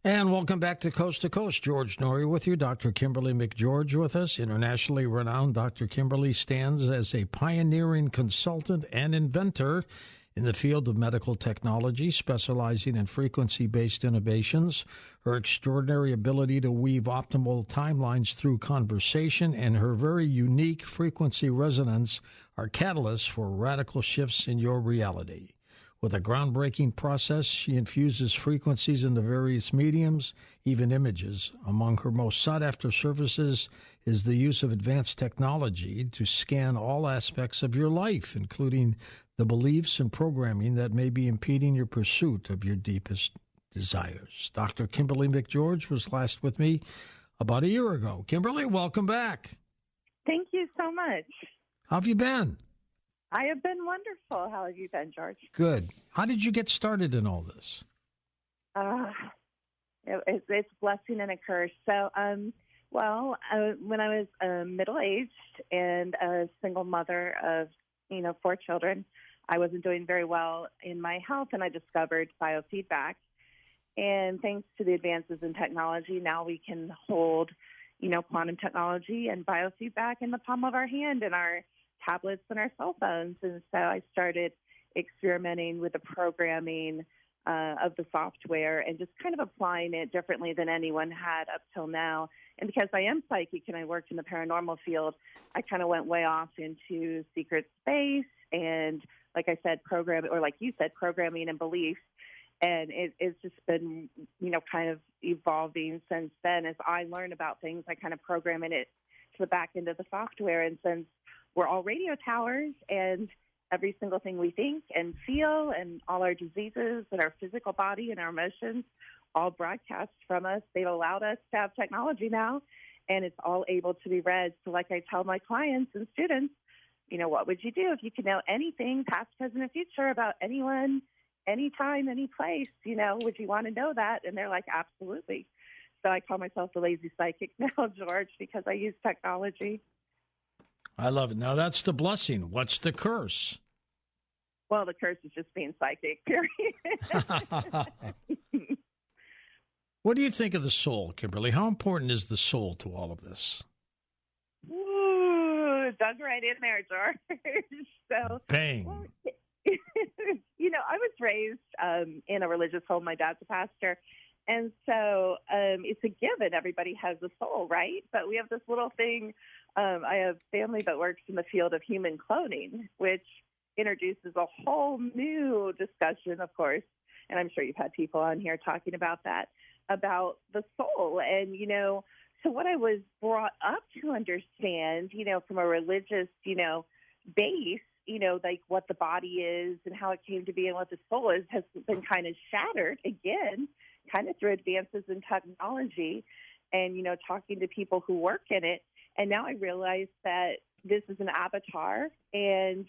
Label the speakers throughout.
Speaker 1: And welcome back to Coast. George Norrie with you. Dr. Kimberly McGeorge with us. Internationally renowned Dr. Kimberly stands as a pioneering consultant and inventor in the field of medical technology, specializing in frequency-based innovations. Her extraordinary ability to weave optimal timelines through conversation and her very unique frequency resonance are catalysts for radical shifts in your reality. With a groundbreaking process, she infuses frequencies into various mediums, even images. Among her most sought-after services is the use of advanced technology to scan all aspects of your life, including the beliefs and programming that may be impeding your pursuit of your deepest desires. Dr. Kimberly McGeorge was last with me about a year ago. Kimberly, welcome back.
Speaker 2: Thank you so much.
Speaker 1: How have you been?
Speaker 2: I have been wonderful. How have you been, George?
Speaker 1: Good. How did you get started in all this?
Speaker 2: It's a blessing and a curse. So, when I was middle-aged and a single mother of, 4 children, I wasn't doing very well in my health, and I discovered biofeedback. And thanks to the advances in technology, now we can hold, quantum technology and biofeedback in the palm of our hand and our tablets and our cell phones. And so I started experimenting with the programming of the software and just kind of applying it differently than anyone had up till now. And because I am psychic and I worked in the paranormal field, I kind of went way off into secret space and, like I said, programming and beliefs. And it's just been, kind of evolving since then. As I learn about things, I kind of program it to the back end of the software. And since we're all radio towers, and every single thing we think and feel and all our diseases and our physical body and our emotions all broadcast from us, they've allowed us to have technology now, and it's all able to be read. So like I tell my clients and students, what would you do if you could know anything, past, present, and future, about anyone, anytime, any place? Would you want to know that? And they're like, absolutely. So I call myself the lazy psychic now, George, because I use technology.
Speaker 1: I love it. Now, that's the blessing. What's the curse?
Speaker 2: Well, the curse is just being psychic, period.
Speaker 1: What do you think of the soul, Kimberly? How important is the soul to all of this?
Speaker 2: Ooh, dug right in there, George. So,
Speaker 1: bang.
Speaker 2: Well, I was raised in a religious home. My dad's a pastor. And so it's a given. Everybody has a soul, right? But we have this little thing. I have family that works in the field of human cloning, which introduces a whole new discussion, of course. And I'm sure you've had people on here talking about that, about the soul. And, so what I was brought up to understand, from a religious, base, like what the body is and how it came to be and what the soul is, has been kind of shattered again, kind of through advances in technology and, talking to people who work in it. And now I realize that this is an avatar, and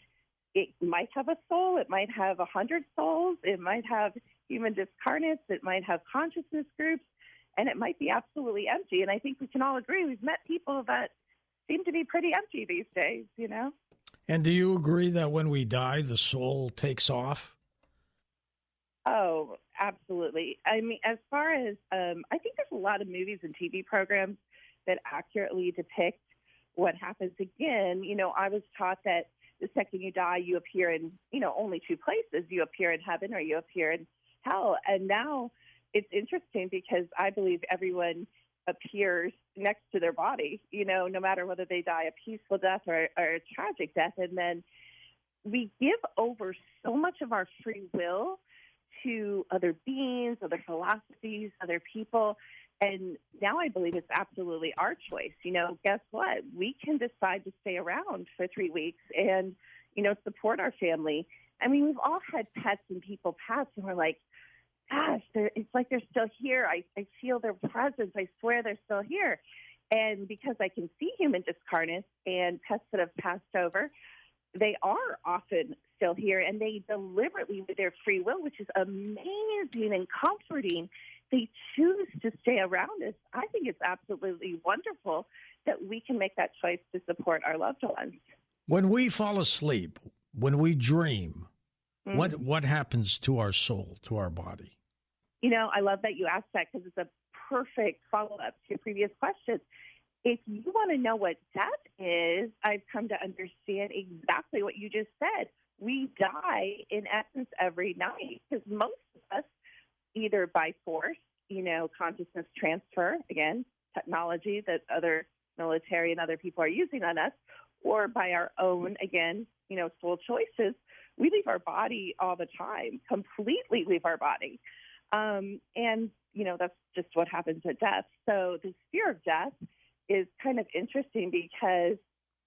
Speaker 2: it might have a soul. It might have 100 souls. It might have human discarnates. It might have consciousness groups, and it might be absolutely empty. And I think we can all agree we've met people that seem to be pretty empty these days,
Speaker 1: And do you agree that when we die, the soul takes off?
Speaker 2: Oh, absolutely. I mean, as far as, I think there's a lot of movies and TV programs that accurately depict what happens. Again, I was taught that the second you die, you appear in, only 2 places. You appear in heaven or you appear in hell. And now it's interesting because I believe everyone appears next to their body, no matter whether they die a peaceful death or a tragic death. And then we give over so much of our free will to other beings, other philosophies, other people. And now I believe it's absolutely our choice. Guess what? We can decide to stay around for 3 weeks and, support our family. I mean, we've all had pets and people pass, and we're like, gosh, it's like they're still here. I feel their presence. I swear they're still here. And because I can see human discarnates and pets that have passed over, they are often still here, and they deliberately, with their free will, which is amazing and comforting, they choose to stay around us. I think it's absolutely wonderful that we can make that choice to support our loved ones.
Speaker 1: When we fall asleep, when we dream, what happens to our soul, to our body?
Speaker 2: I love that you asked that because it's a perfect follow-up to your previous question. If you want to know what death is, I've come to understand exactly what you just said. We die, in essence, every night because most of us, either by force, consciousness transfer, again, technology that other military and other people are using on us, or by our own, again, soul choices, we leave our body all the time, completely leave our body. And that's just what happens at death. So the fear of death is kind of interesting because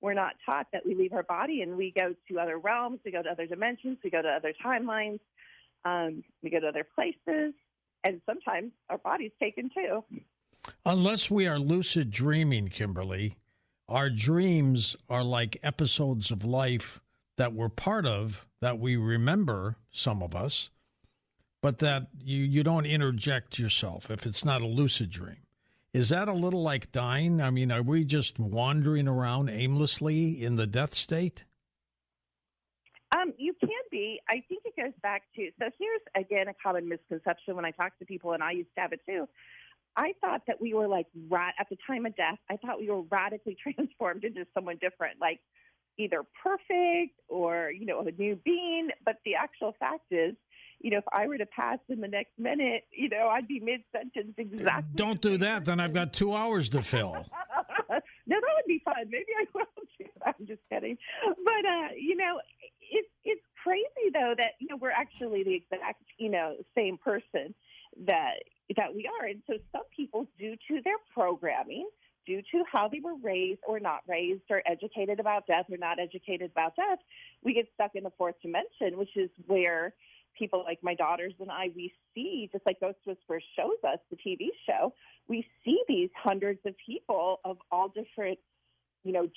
Speaker 2: we're not taught that we leave our body and we go to other realms, we go to other dimensions, we go to other timelines, we go to other places, and sometimes our body's taken too.
Speaker 1: Unless we are lucid dreaming, Kimberly, our dreams are like episodes of life that we're part of, that we remember, some of us, but that you don't interject yourself if it's not a lucid dream. Is that a little like dying? I mean, are we just wandering around aimlessly in the death state?
Speaker 2: You can be. I think it goes back to, so here's, again, a common misconception when I talk to people, and I used to have it too. I thought that we were like, at the time of death, I thought we were radically transformed into someone different, like either perfect or, a new being. But the actual fact is, if I were to pass in the next minute, I'd be mid-sentence exactly.
Speaker 1: Don't do that. Then I've got 2 hours to fill.
Speaker 2: No, that would be fun. Maybe I will do that. I'm just kidding. But, it's crazy, though, that, we're actually the exact, same person that we are. And so some people, due to their programming, due to how they were raised or not raised, or educated about death or not educated about death, we get stuck in the fourth dimension, which is where people like my daughters and I, we see, just like Ghost Whisperer shows us, the TV show, we see these hundreds of people of all different,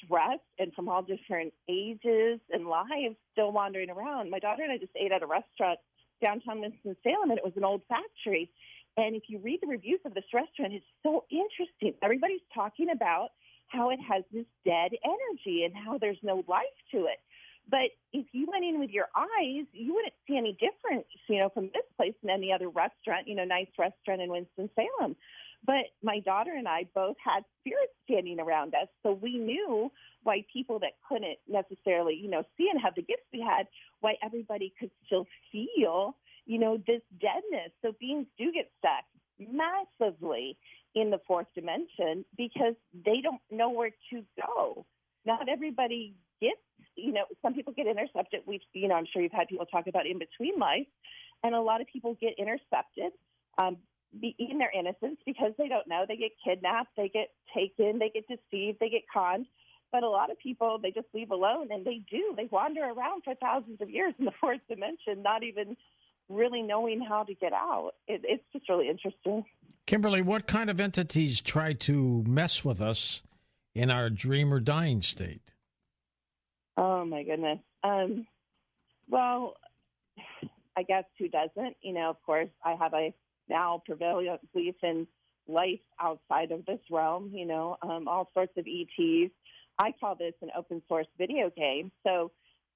Speaker 2: dress and from all different ages and lives still wandering around. My daughter and I just ate at a restaurant downtown Winston-Salem, and it was an old factory. And if you read the reviews of this restaurant, it's so interesting. Everybody's talking about how it has this dead energy and how there's no life to it. But if you went in with your eyes, you wouldn't see any difference, from this place than any other restaurant, nice restaurant in Winston-Salem. But my daughter and I both had spirits standing around us, so we knew why people that couldn't necessarily, see and have the gifts we had, why everybody could still feel, this deadness. So beings do get stuck massively in the fourth dimension because they don't know where to go. Not everybody gets, some people get intercepted. I'm sure you've had people talk about in between life, and a lot of people get intercepted in their innocence because they don't know. They get kidnapped, they get taken, they get deceived, they get conned. But a lot of people, they just leave alone, and they wander around for thousands of years in the fourth dimension, not even really knowing how to get out. It's just really interesting.
Speaker 1: Kimberly, what kind of entities try to mess with us in our dream or dying state?
Speaker 2: Oh, my goodness. Well, I guess who doesn't? Of course, I have a now prevalent belief in life outside of this realm, all sorts of ETs. I call this an open source video game. So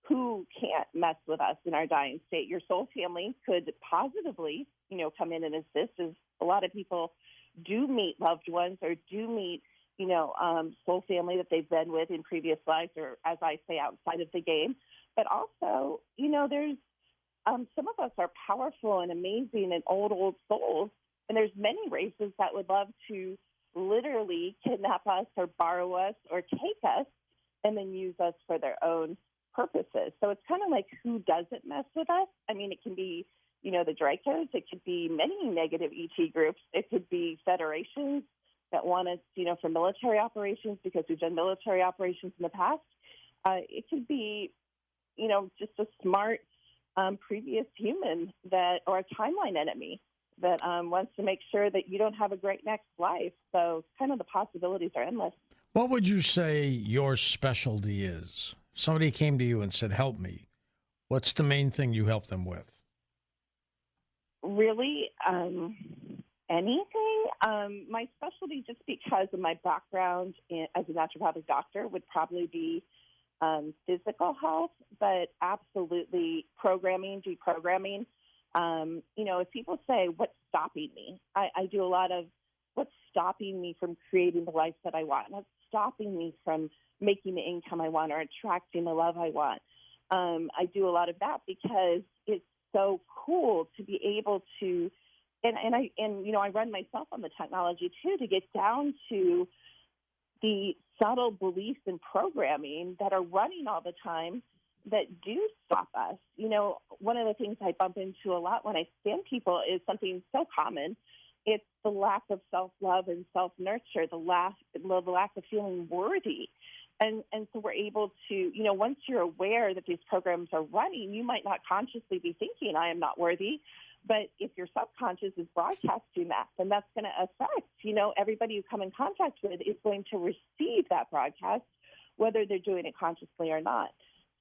Speaker 2: who can't mess with us in our dying state? Your soul family could positively, come in and assist, as a lot of people do meet loved ones or do meet, soul family that they've been with in previous lives, or as I say, outside of the game. But also, there's some of us are powerful and amazing and old souls, and there's many races that would love to literally kidnap us or borrow us or take us and then use us for their own purposes. So it's kind of like who doesn't mess with us. I mean, it can be, the Dracos. It could be many negative ET groups. It could be federations that want us, for military operations because we've done military operations in the past. It could be, just a smart previous human or a timeline enemy that wants to make sure that you don't have a great next life. So kind of the possibilities are endless.
Speaker 1: What would you say your specialty is? Somebody came to you and said, help me. What's the main thing you help them with?
Speaker 2: Really, anything. My specialty, just because of my background as a naturopathic doctor, would probably be physical health, but absolutely programming, deprogramming. If people say, what stopping me. I do a lot of what's stopping me from creating the life that I want, what's stopping me from making the income I want or attracting the love I want. I do a lot of that because it's so cool to be able to, I run myself on the technology too, to get down to the subtle beliefs and programming that are running all the time that do stop us. One of the things I bump into a lot when I scan people is something so common. It's the lack of self-love and self-nurture, the lack of feeling worthy. And so we're able to, once you're aware that these programs are running, you might not consciously be thinking, I am not worthy. But if your subconscious is broadcasting that, then that's going to affect, everybody you come in contact with is going to receive that broadcast, whether they're doing it consciously or not.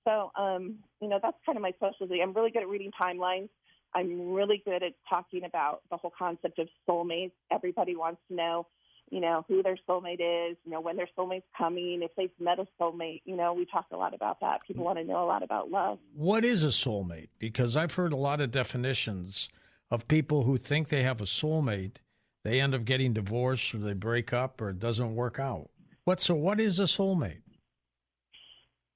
Speaker 2: So, that's kind of my specialty. I'm really good at reading timelines. I'm really good at talking about the whole concept of soulmates. Everybody wants to know, who their soulmate is, when their soulmate's coming, if they've met a soulmate. We talk a lot about that. People want to know a lot about love.
Speaker 1: What is a soulmate? Because I've heard a lot of definitions of people who think they have a soulmate. They end up getting divorced or they break up or it doesn't work out. What is a soulmate?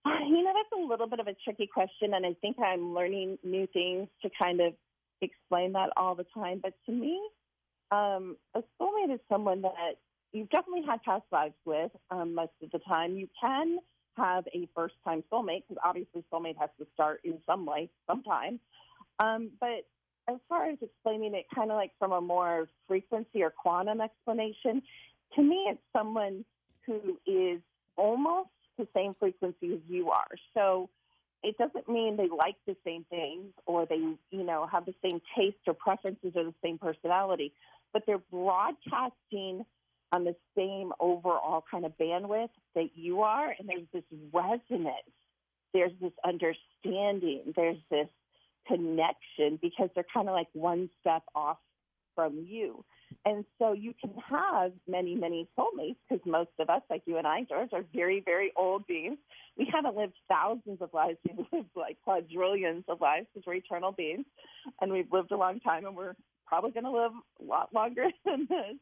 Speaker 2: That's a little bit of a tricky question, and I think I'm learning new things to kind of explain that all the time. But to me, a soulmate is someone that you've definitely had past lives with most of the time. You can have a first-time soulmate, because obviously soulmate has to start in some way, sometime. But as far as explaining it kind of like from a more frequency or quantum explanation, to me it's someone who is almost the same frequency as you are. So it doesn't mean they like the same things or they, have the same taste or preferences or the same personality, but they're broadcasting on the same overall kind of bandwidth that you are. And there's this resonance. There's this understanding. There's this connection because they're kind of like one step off from you. And so you can have many, many soulmates because most of us, like you and I, George, are very, very old beings. We haven't lived thousands of lives. We've lived like quadrillions of lives because we're eternal beings. And we've lived a long time, and we're probably going to live a lot longer than this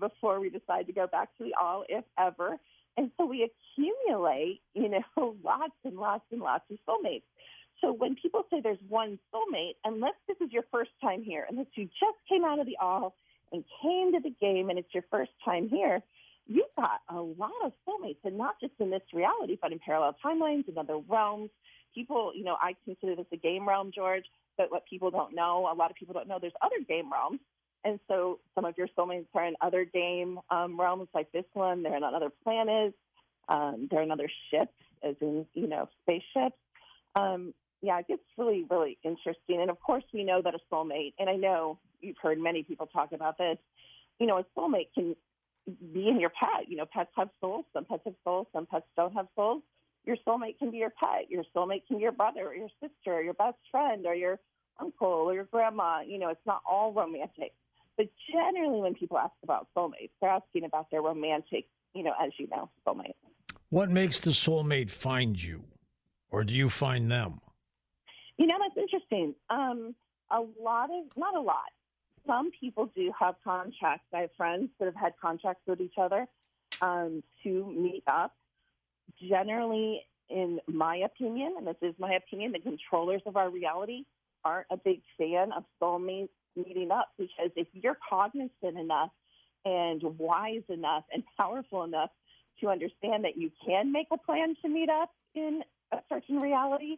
Speaker 2: before we decide to go back to the all, if ever. And so we accumulate, lots and lots and lots of soulmates. So when people say there's one soulmate, unless this is your first time here, unless you just came out of the all and came to the game and it's your first time here, you've got a lot of soulmates, and not just in this reality, but in parallel timelines and other realms. People, I consider this a game realm, George, but what people don't know, a lot of people don't know, there's other game realms. And so some of your soulmates are in other game realms like this one. They're in other planets. They're in other ships, as in, spaceships. It gets really, really interesting. And, of course, we know that a soulmate, and I know you've heard many people talk about this, a soulmate can be in your pet. Pets have souls. Some pets have souls. Some pets don't have souls. Your soulmate can be your pet. Your soulmate can be your brother or your sister or your best friend or your uncle or your grandma. It's not all romantic. But generally when people ask about soulmates, they're asking about their romantic, as you know, soulmate.
Speaker 1: What makes the soulmate find you? Or do you find them?
Speaker 2: That's interesting. Not a lot. Some people do have contracts. I have friends that have had contracts with each other to meet up. Generally, in my opinion, and this is my opinion, the controllers of our reality aren't a big fan of soulmates meeting up, because if you're cognizant enough and wise enough and powerful enough to understand that you can make a plan to meet up in a certain reality,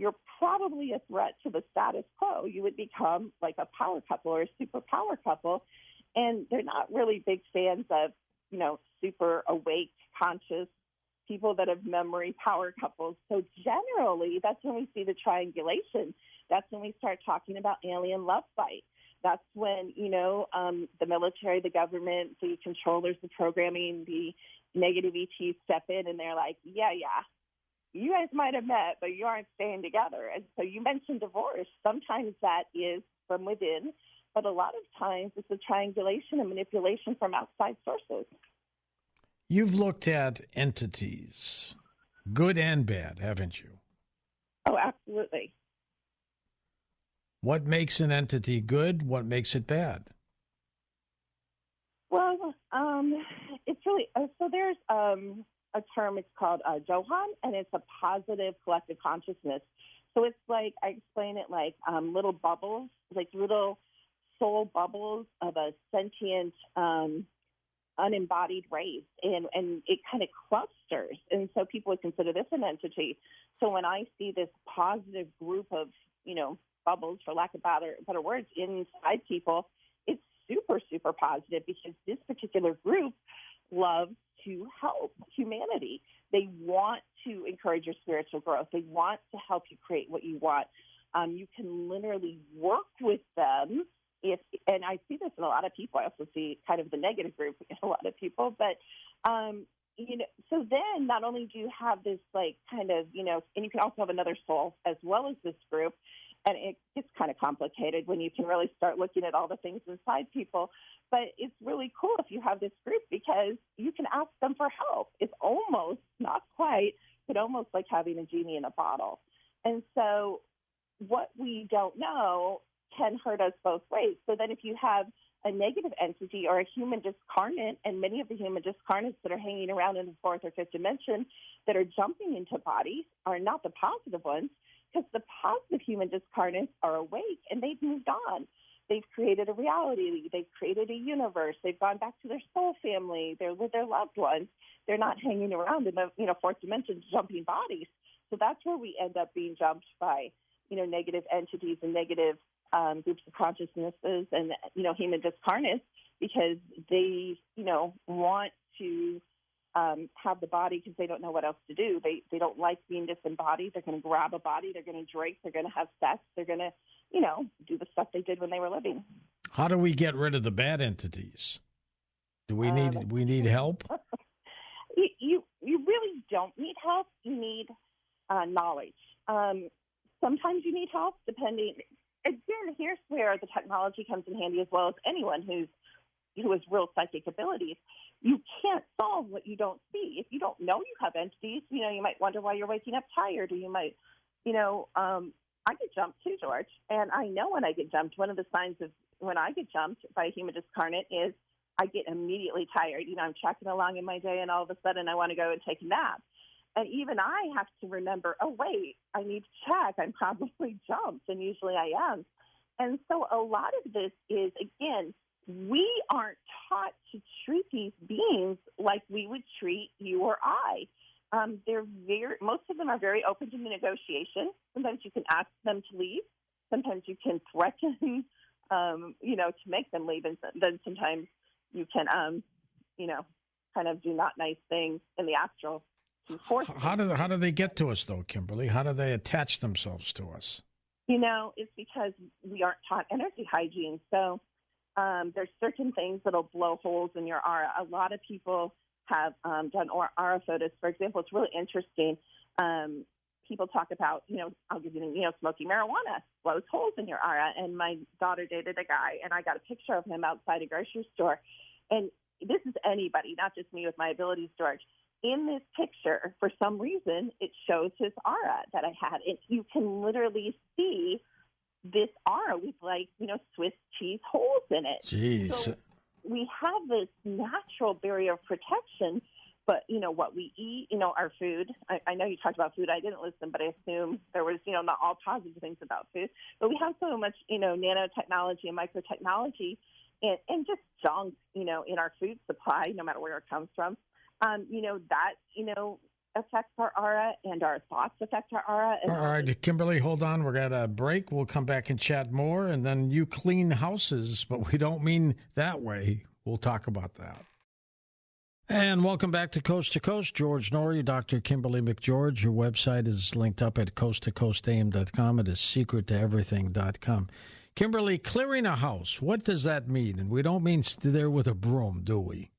Speaker 2: you're probably a threat to the status quo. You would become like a power couple or a super power couple. And they're not really big fans of, super awake, conscious people that have memory power couples. So generally, that's when we see the triangulation. That's when we start talking about alien love fight. That's when, the military, the government, the controllers, the programming, the negative ETs step in and they're like, yeah, you guys might have met, but you aren't staying together. And so you mentioned divorce. Sometimes that is from within, but a lot of times it's a triangulation and manipulation from outside sources.
Speaker 1: You've looked at entities, good and bad, haven't you?
Speaker 2: Oh, absolutely.
Speaker 1: What makes an entity good? What makes it bad?
Speaker 2: Well, it's really so. There's a term. It's called Johan, and it's a positive collective consciousness. So it's like I explain it like little bubbles, like little soul bubbles of a sentient, unembodied race, and it kind of clusters. And so people would consider this an entity. So when I see this positive group of bubbles, for lack of better words, inside people, it's super, super positive because this particular group loves to help humanity. They want to encourage your spiritual growth. They want to help you create what you want. You can literally work with them and I see this in a lot of people. I also see kind of the negative group in a lot of people, but so then not only do you have this like kind of, and you can also have another soul as well as this group. And it gets kind of complicated when you can really start looking at all the things inside people. But it's really cool if you have this group because you can ask them for help. It's almost, not quite, but almost like having a genie in a bottle. And so what we don't know can hurt us both ways. So then if you have a negative entity or a human discarnate, and many of the human discarnates that are hanging around in the fourth or fifth dimension that are jumping into bodies are not the positive ones, because the positive human discarnates are awake and they've moved on. They've created a reality. They've created a universe. They've gone back to their soul family. They're with their loved ones. They're not hanging around in the fourth dimension jumping bodies. So that's where we end up being jumped by negative entities and negative groups of consciousnesses and human discarnates, because they want to have the body because they don't know what else to do. They don't like being disembodied. They're going to grab a body. They're going to drink. They're going to have sex. They're going to, do the stuff they did when they were living.
Speaker 1: How do we get rid of the bad entities? Do we need help?
Speaker 2: You really don't need help. You need knowledge. Sometimes you need help, depending. Again, here's where the technology comes in handy as well as anyone who has real psychic abilities. You can't solve what you don't see. If you don't know you have entities, you might wonder why you're waking up tired, or you might, I get jumped too, George. And I know when I get jumped, one of the signs of when I get jumped by a human discarnate is I get immediately tired. I'm chugging along in my day, and all of a sudden I want to go and take a nap. And even I have to remember, oh, wait, I need to check. I'm probably jumped, and usually I am. And so a lot of this is, again, we aren't taught to treat these beings like we would treat you or I. Most of them are very open to negotiation. Sometimes you can ask them to leave. Sometimes you can threaten, to make them leave. And then sometimes you can, kind of do not nice things in the astral.
Speaker 1: How do they get to us, though, Kimberly? How do they attach themselves to us?
Speaker 2: It's because we aren't taught energy hygiene. So there's certain things that'll blow holes in your aura. A lot of people have done aura photos. For example, it's really interesting. People talk about, I'll give you, smoking marijuana blows holes in your aura. And my daughter dated a guy, and I got a picture of him outside a grocery store. And this is anybody, not just me with my abilities, George. In this picture, for some reason, it shows his aura that I had. And you can literally see this aura with, Swiss cheese holes in it.
Speaker 1: Jeez.
Speaker 2: So we have this natural barrier of protection, but, what we eat, our food. I know you talked about food. I didn't listen, but I assume there was, not all positive things about food. But we have so much, nanotechnology and microtechnology and just junk, in our food supply, no matter where it comes from. That affects our aura, and our thoughts affect our aura. And
Speaker 1: all right, Kimberly, hold on. We're going to break. We'll come back and chat more, and then you clean houses, but we don't mean that way. We'll talk about that. And welcome back to Coast. George Norrie, Dr. Kimberly McGeorge. Your website is linked up at coasttocoastam.com. It is secrettoeverything.com. Kimberly, clearing a house, what does that mean? And we don't mean there with a broom, do we?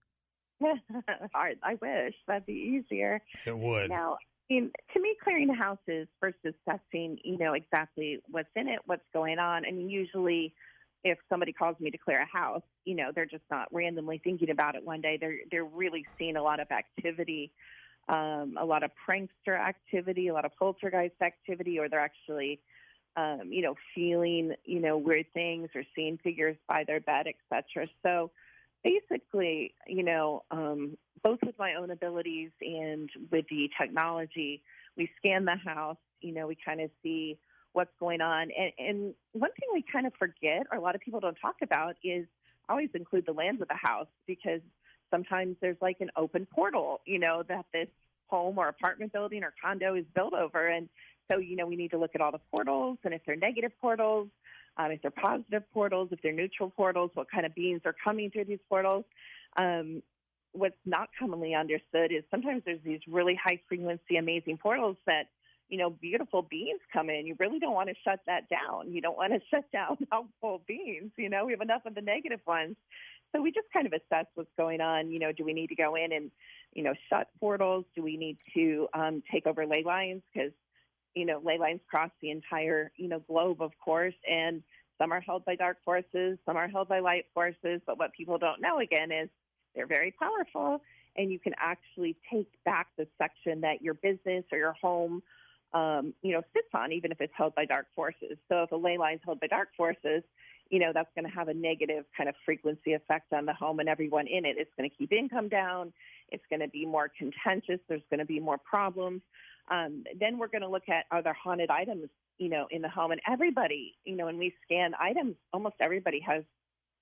Speaker 2: I wish that'd be easier.
Speaker 1: It would.
Speaker 2: Now, to me, clearing a house is first assessing, exactly what's in it, what's going on. And usually, if somebody calls me to clear a house, they're just not randomly thinking about it one day. They're really seeing a lot of activity, a lot of prankster activity, a lot of poltergeist activity, or they're actually feeling, weird things or seeing figures by their bed, etc. So basically, both with my own abilities and with the technology, we scan the house, we kind of see what's going on. And one thing we kind of forget, or a lot of people don't talk about, is always include the lands of the house, because sometimes there's like an open portal, that this home or apartment building or condo is built over. And so, we need to look at all the portals, and if they're negative portals, if they're positive portals, if they're neutral portals, what kind of beings are coming through these portals. What's not commonly understood is sometimes there's these really high frequency, amazing portals that, beautiful beings come in. You really don't want to shut that down. You don't want to shut down helpful beings. We have enough of the negative ones. So we just kind of assess what's going on. Do we need to go in and, shut portals? Do we need to take over ley lines? Because, ley lines cross the entire, globe, of course, and some are held by dark forces, some are held by light forces. But what people don't know, again, is they're very powerful, and you can actually take back the section that your business or your home, sits on, even if it's held by dark forces. So if a ley line is held by dark forces, that's going to have a negative kind of frequency effect on the home and everyone in it. It's going to keep income down. It's going to be more contentious. There's going to be more problems. Then we're going to look at, are there haunted items, in the home? And everybody, when we scan items, almost everybody has,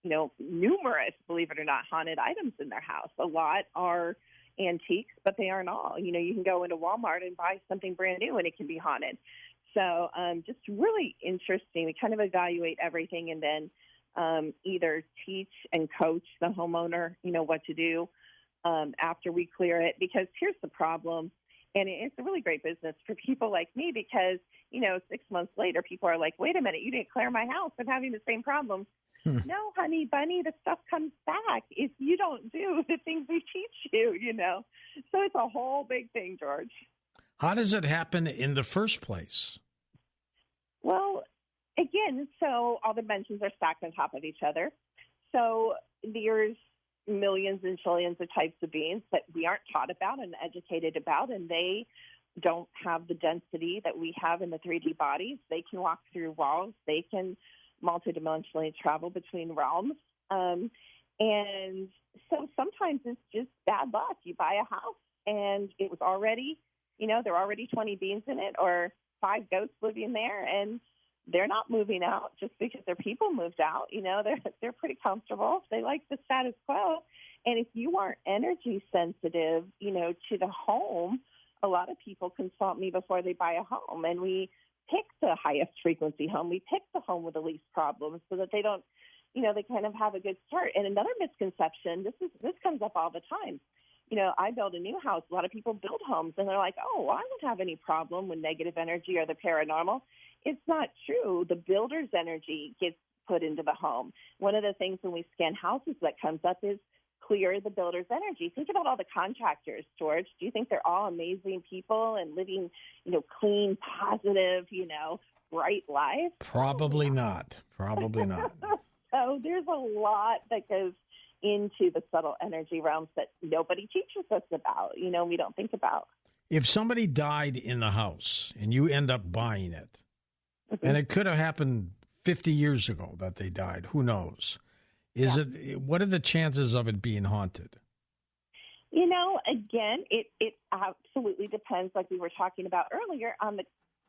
Speaker 2: numerous, believe it or not, haunted items in their house. A lot are antiques, but they aren't all. You can go into Walmart and buy something brand new and it can be haunted. So just really interesting. We kind of evaluate everything and then either teach and coach the homeowner, what to do after we clear it. Because here's the problem, and it's a really great business for people like me, because, 6 months later, people are like, wait a minute, you didn't clear my house. I'm having the same problem. No, honey bunny, the stuff comes back if you don't do the things we teach you, So it's a whole big thing, George.
Speaker 1: How does it happen in the first place?
Speaker 2: Well, again, so all the dimensions are stacked on top of each other. So there's millions and trillions of types of beings that we aren't taught about and educated about, and they don't have the density that we have in the 3D bodies. They can walk through walls. They can multidimensionally travel between realms. And so sometimes it's just bad luck. You buy a house and it was already, there are already 20 beings in it or 5 ghosts living there, and they're not moving out just because their people moved out. They're pretty comfortable. They like the status quo. And if you aren't energy sensitive, to the home, a lot of people consult me before they buy a home, and we pick the highest frequency home. We pick the home with the least problems so that they don't, they kind of have a good start. And another misconception, this comes up all the time. I build a new house. A lot of people build homes, and they're like, oh, I don't have any problem with negative energy or the paranormal. It's not true. The builder's energy gets put into the home. One of the things when we scan houses that comes up is clear the builder's energy. Think about all the contractors, George. Do you think they're all amazing people and living, clean, positive, bright lives?
Speaker 1: Probably not. Probably not.
Speaker 2: So there's a lot that goes into the subtle energy realms that nobody teaches us about, we don't think about.
Speaker 1: If somebody died in the house and you end up buying it, and it could have happened 50 years ago that they died, who knows? What are the chances of it being haunted?
Speaker 2: Again, it absolutely depends, like we were talking about earlier, on the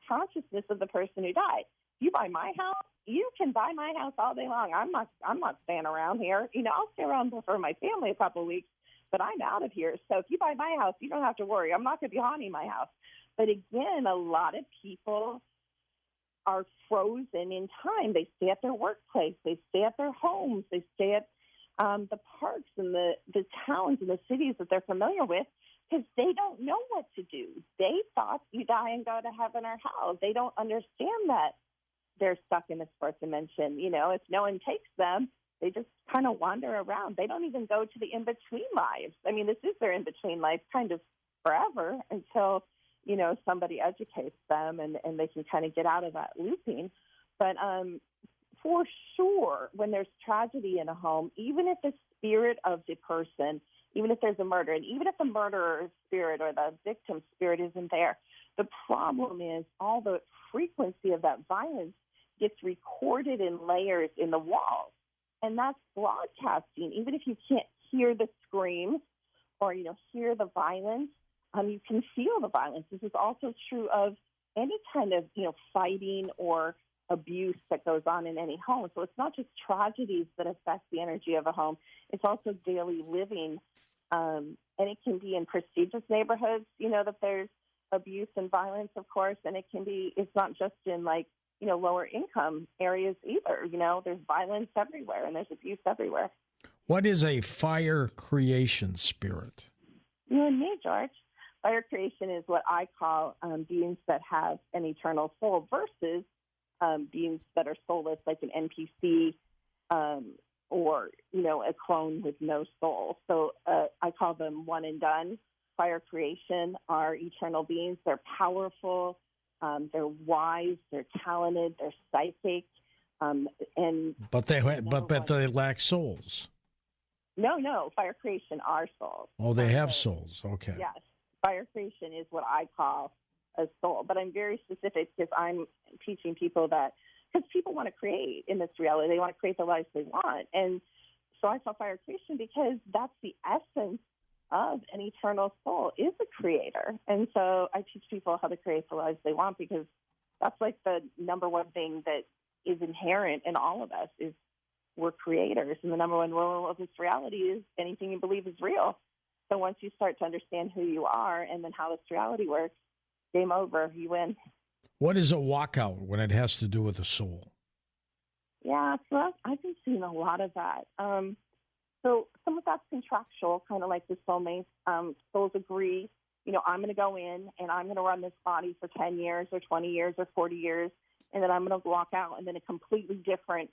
Speaker 2: consciousness of the person who died. You buy my house, you can buy my house all day long. I'm not staying around here. I'll stay around for my family a couple of weeks, but I'm out of here. So if you buy my house, you don't have to worry. I'm not going to be haunting my house. But again, a lot of people are frozen in time. They stay at their workplace. They stay at their homes. They stay at the parks and the towns and the cities that they're familiar with, because they don't know what to do. They thought you die and go to heaven or hell. They don't understand that they're stuck in this fourth dimension. If no one takes them, they just kind of wander around. They don't even go to the in-between lives. I mean, this is their in-between life kind of forever until, somebody educates them and they can kind of get out of that looping. But for sure, when there's tragedy in a home, even if the spirit of the person, even if there's a murder, and even if the murderer's spirit or the victim's spirit isn't there, The problem is all the frequency of that violence gets recorded in layers in the walls. And that's broadcasting. Even if you can't hear the screams or, hear the violence, you can feel the violence. This is also true of any kind of, fighting or abuse that goes on in any home. So it's not just tragedies that affect the energy of a home. It's also daily living. And it can be in prestigious neighborhoods, that there's abuse and violence, of course. And it's not just in lower income areas either. There's violence everywhere and there's abuse everywhere.
Speaker 1: What is a fire creation spirit?
Speaker 2: You and me, George. Fire creation is what I call beings that have an eternal soul versus beings that are soulless, like an NPC or, a clone with no soul. So I call them one and done. Fire creation are eternal beings. They're powerful. They're wise. They're talented. They're psychic.
Speaker 1: But they lack souls.
Speaker 2: No. Fire creation are souls.
Speaker 1: Oh, they have souls. Okay.
Speaker 2: Yes. Fire creation is what I call a soul. But I'm very specific because I'm teaching people because people want to create in this reality. They want to create the lives they want. And so I call fire creation because that's the essence of an eternal soul, is a creator. And so I teach people how to create the lives they want because that's like the number one thing that is inherent in all of us is we're creators. And the number one rule of this reality is anything you believe is real. So once you start to understand who you are and then how this reality works, game over, you win.
Speaker 1: What is a walkout when it has to do with the soul?
Speaker 2: Yeah, so I've been seeing a lot of that. So some of that's contractual, kind of like the soulmates. Souls agree, I'm going to go in and I'm going to run this body for 10 years or 20 years or 40 years, and then I'm going to walk out, and then a completely different,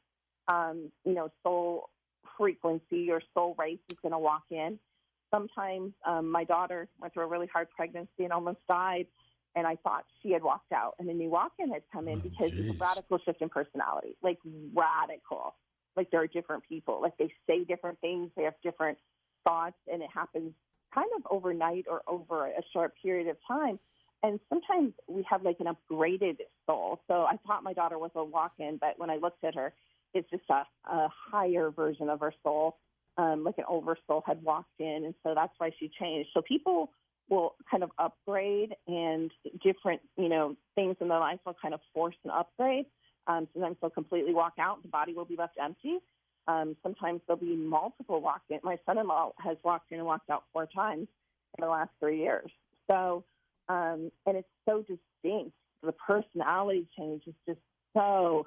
Speaker 2: soul frequency or soul race is going to walk in. Sometimes my daughter went through a really hard pregnancy and almost died, and I thought she had walked out, and a new walk-in had come in because it's a radical shift in personality, like radical. Like there are different people, like they say different things, they have different thoughts, and it happens kind of overnight or over a short period of time. And sometimes we have like an upgraded soul. So I thought my daughter was a walk-in, but when I looked at her, it's just a higher version of her soul, like an oversoul had walked in, and so that's why she changed. So people will kind of upgrade, and different, things in their life will kind of force an upgrade. Sometimes they'll completely walk out. The body will be left empty. Sometimes there'll be multiple walk-in. My son-in-law has walked in and walked out 4 times in the last 3 years. So, and it's so distinct. The personality change is just so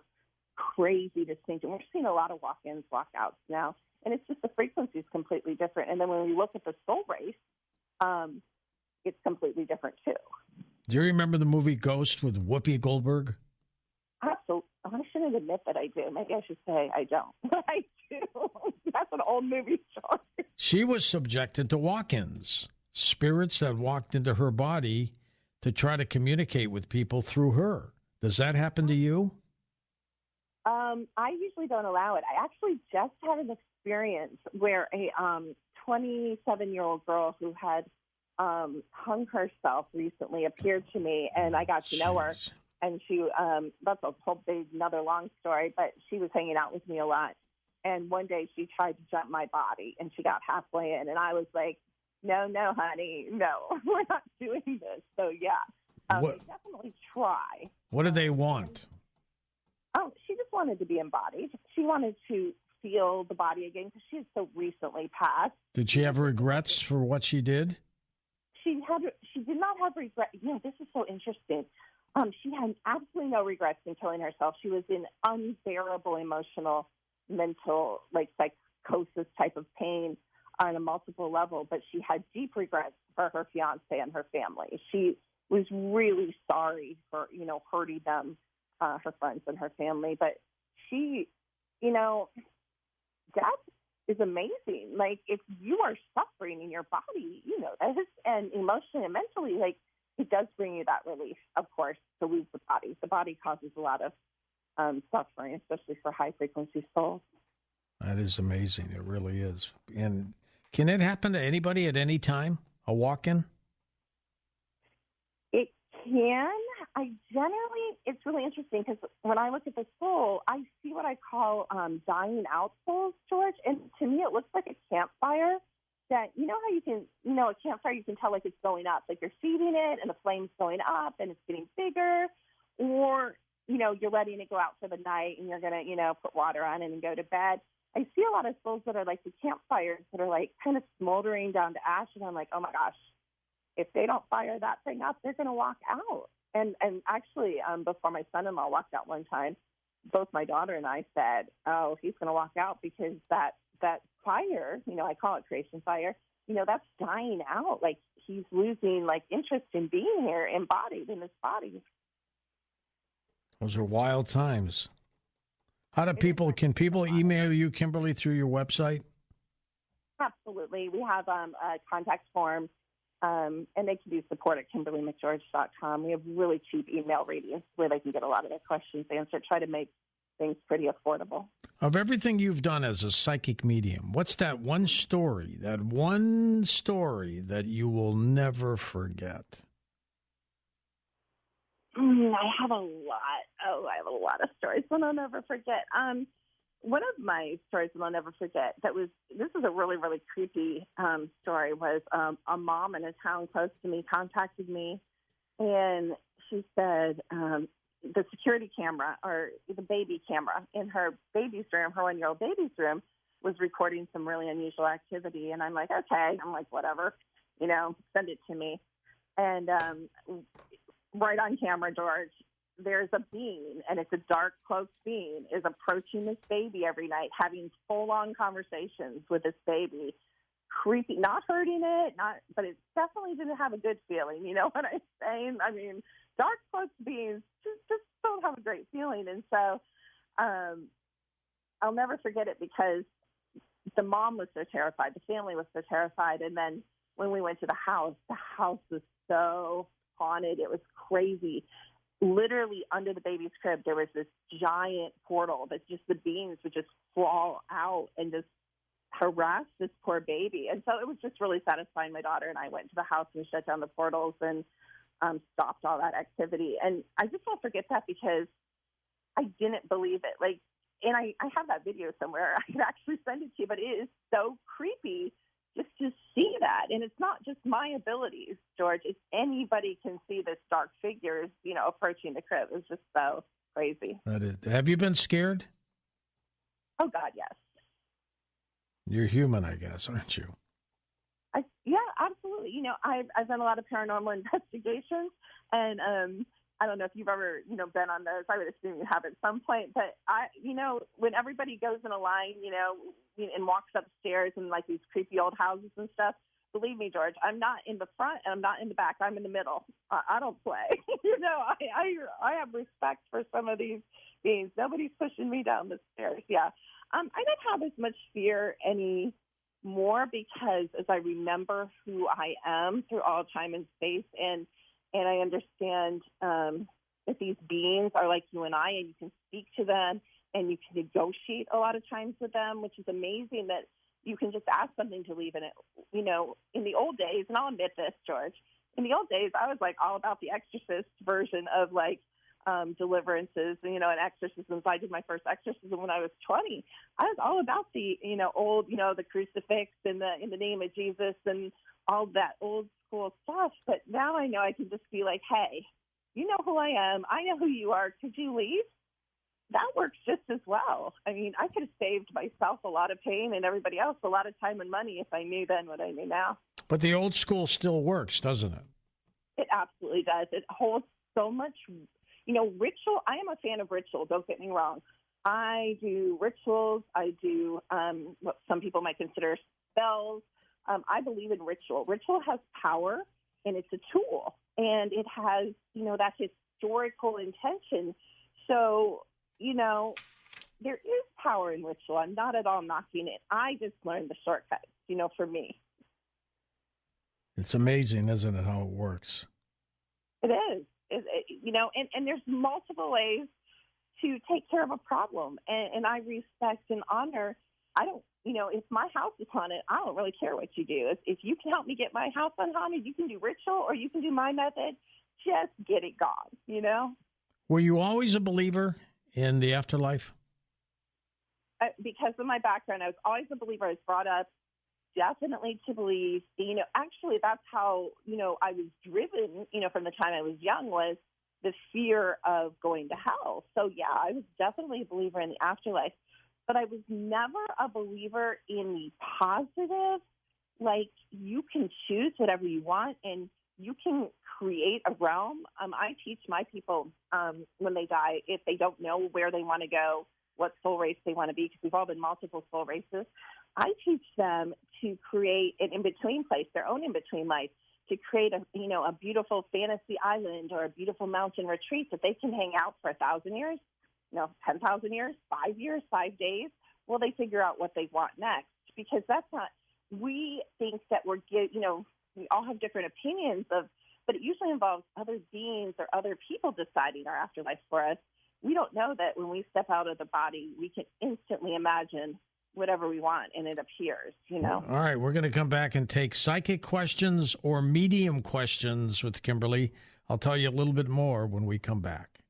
Speaker 2: crazy distinct. And we're seeing a lot of walk-ins, walk-outs now. And it's just the frequency is completely different. And then when we look at the soul race, it's completely different too.
Speaker 1: Do you remember the movie Ghost with Whoopi Goldberg?
Speaker 2: Absolutely. I shouldn't admit that I do. Maybe I should say I don't. But I do. That's an old movie story.
Speaker 1: She was subjected to walk-ins, spirits that walked into her body to try to communicate with people through her. Does that happen to you?
Speaker 2: I usually don't allow it. I actually just had an experience where a 27-year-old girl who had hung herself recently appeared to me, and I got to know her. And she, that's a whole big, another long story, but she was hanging out with me a lot. And one day she tried to jump my body, and she got halfway in, and I was like, no, honey, no, we're not doing this. So, yeah, they definitely try.
Speaker 1: What do they want?
Speaker 2: Oh, she just wanted to be embodied. She wanted to feel the body again because she had so recently passed.
Speaker 1: Did she have regrets for what she did?
Speaker 2: She did not have regrets. This is so interesting. She had absolutely no regrets in killing herself. She was in unbearable emotional, mental, like psychosis type of pain on a multiple level, but she had deep regrets for her fiance and her family. She was really sorry for, hurting them, her friends and her family. But she, death is amazing. Like, if you are suffering in your body, that is, and emotionally and mentally, like, it does bring you that relief, of course, to lose the body. The body causes a lot of suffering, especially for high-frequency souls.
Speaker 1: That is amazing. It really is. And can it happen to anybody at any time, a walk-in?
Speaker 2: It can. I generally, it's really interesting because when I look at the soul, I see what I call dying out souls, George. And to me, it looks like a campfire that, you know how you can, a campfire, you can tell like it's going up, like you're feeding it and the flame's going up and it's getting bigger, or, you're letting it go out for the night and you're going to, put water on it and go to bed. I see a lot of souls that are like the campfires that are like kind of smoldering down to ash. And I'm like, oh my gosh, if they don't fire that thing up, they're going to walk out. And actually, before my son-in-law walked out one time, both my daughter and I said, oh, he's going to walk out because that fire, I call it creation fire, that's dying out. Like he's losing like interest in being here, embodied in his body.
Speaker 1: Those are wild times. Can people email you, Kimberly, through your website?
Speaker 2: Absolutely. We have a contact form. And they can do support at KimberlyMcGeorge.com. We have really cheap email ratings where they can get a lot of their questions answered, try to make things pretty affordable.
Speaker 1: Of everything you've done as a psychic medium, what's that one story that you will never forget?
Speaker 2: I have a lot. I have a lot of stories that I'll never forget. One of my stories that I'll never forget this is a really, really creepy story, was a mom in a town close to me contacted me, and she said the security camera, or the baby camera in her baby's room, her 1-year-old baby's room, was recording some really unusual activity. And I'm like, okay. I'm like, whatever, send it to me. And right on camera, George, there's a being, and it's a dark cloaked being, is approaching this baby every night, having full-on conversations with this baby. Creepy, not hurting it, but it definitely didn't have a good feeling. You know what I'm saying? I mean, dark cloaked beings just don't have a great feeling. And so I'll never forget it because the mom was so terrified, the family was so terrified. And then when we went to the house was so haunted. It was crazy. Literally under the baby's crib, there was this giant portal that just the beings would just fall out and just harass this poor baby. And so it was just really satisfying. My daughter and I went to the house and shut down the portals and stopped all that activity. And I just won't forget that because I didn't believe it. And I have that video somewhere. I could actually send it to you, but it is so creepy just to see that. And it's not just my abilities, George. It's anybody can see this dark figures, approaching the crib. It's just so crazy.
Speaker 1: That is. Have you been scared?
Speaker 2: Oh, God, yes.
Speaker 1: You're human, I guess, aren't you?
Speaker 2: Yeah, absolutely. I've done a lot of paranormal investigations, and I don't know if you've ever, been on those. I would assume you have at some point. But when everybody goes in a line, and walks upstairs in like these creepy old houses and stuff, believe me, George, I'm not in the front and I'm not in the back. I'm in the middle. I don't play. I have respect for some of these beings. Nobody's pushing me down the stairs. Yeah. I don't have as much fear anymore because as I remember who I am through all time and space, and I understand that these beings are like you and I, and you can speak to them and you can negotiate a lot of times with them, which is amazing that you can just ask something to leave in it. In the old days, and I'll admit this, George, in the old days, I was like all about the exorcist version of like deliverances, and exorcisms. I did my first exorcism when I was 20. I was all about the, old, the crucifix and in the name of Jesus and all that old school stuff. But now I know I can just be like, hey, you know who I am. I know who you are. Could you leave? That works just as well. I mean, I could have saved myself a lot of pain and everybody else a lot of time and money if I knew then what I know now.
Speaker 1: But the old school still works, doesn't it?
Speaker 2: It absolutely does. It holds so much, ritual. I am a fan of ritual. Don't get me wrong. I do rituals. I do what some people might consider spells. I believe in ritual. Ritual has power, and it's a tool, and it has, that historical intention. So, there is power in ritual. I'm not at all knocking it. I just learned the shortcuts, for me.
Speaker 1: It's amazing, isn't it, how it works?
Speaker 2: It is. And there's multiple ways to take care of a problem. And I respect and honor. I don't, if my house is haunted, I don't really care what you do. If you can help me get my house unhaunted, you can do ritual or you can do my method. just get it gone, you know?
Speaker 1: Were you always a believer in the afterlife?
Speaker 2: Because of my background, I was always a believer. I was brought up definitely to believe, actually that's how, I was driven, from the time I was young, was the fear of going to hell. So, yeah, I was definitely a believer in the afterlife, but I was never a believer in the positive. Like, you can choose whatever you want and you can create a realm. I teach my people when they die, if they don't know where they want to go, what soul race they want to be, because we've all been multiple soul races, I teach them to create an in-between place, their own in-between life, to create a beautiful fantasy island or a beautiful mountain retreat that they can hang out for 1,000 years, 10,000 years, 5 years, 5 days. Well, they figure out what they want next, because that's not, we think that we all have different opinions but it usually involves other beings or other people deciding our afterlife for us. We don't know that when we step out of the body, we can instantly imagine whatever we want, and it appears,
Speaker 1: All right, we're going to come back and take psychic questions or medium questions with Kimberly. I'll tell you a little bit more when we come back.